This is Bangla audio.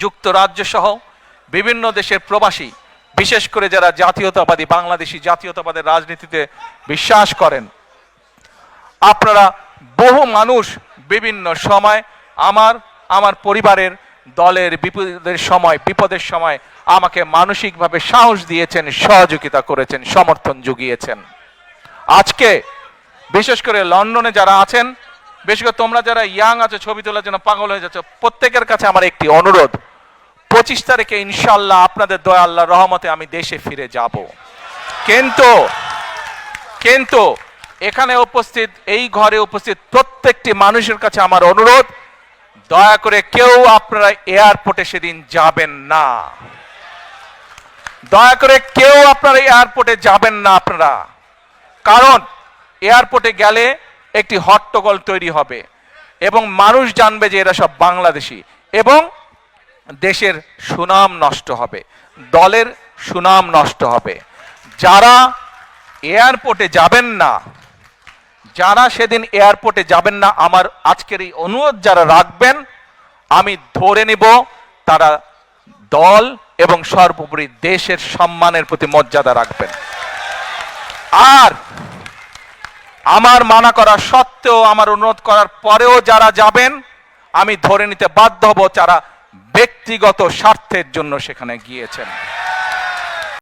যুক্তরাজ্য সহ বিভিন্ন দেশের প্রবাসী, বিশেষ করে যারা জাতীয়তাবাদী বাংলাদেশি জাতীয়তাবাদের রাজনীতিতে বিশ্বাস করেন, আপনারা বহু মানুষ বিভিন্ন সময় আমার পরিবারের দলের বিপদের সময় আমাকে মানসিকভাবে সাহস দিয়েছেন, সহযোগিতা করেছেন, সমর্থন জুগিয়েছেন। আজকে বিশেষ করে লন্ডনে যারা আছেন, বিশেষ করে তোমরা যারা ইয়াং আছো, ছবি তোলার জন্য পাগল হয়ে যাচ্ছ, প্রত্যেকের কাছে আমার একটি অনুরোধ, 25 তারিখে ইনশাআল্লাহ আপনাদের দয়া আল্লাহর রহমতে আমি দেশে ফিরে যাব। কিন্তু এখানে উপস্থিত, এই ঘরে উপস্থিত প্রত্যেকটি মানুষের কাছে আমার অনুরোধ, দয়া করে কেউ আপনারা এয়ারপোর্টে সেদিন যাবেন না। দয়া করে কেউ আপনারা এয়ারপোর্টে যাবেন না আপনারা, কারণ এয়ারপোর্টে গেলে একটি হট্টগোল তৈরি হবে এবং মানুষ জানবে যে এরা সব বাংলাদেশি, এবং দেশের সুনাম নষ্ট হবে, দলের সুনাম নষ্ট হবে। যারা এয়ারপোর্টে যাবেন না, যারা সেদিন এয়ারপোর্টে যাবেন না, আমার আজকের এই অনুরোধ যারা রাখবেন, আমি ধরে নিব তারা দল এবং সর্বোপরি দেশের সম্মানের প্রতি মর্যাদা রাখবেন। আর আমার মানা করা সত্ত্বেও, আমার অনুরোধ করার পরেও যারা যাবেন, আমি ধরে নিতে বাধ্য হব তারা ব্যক্তিগত স্বার্থের জন্য সেখানে গিয়েছেন।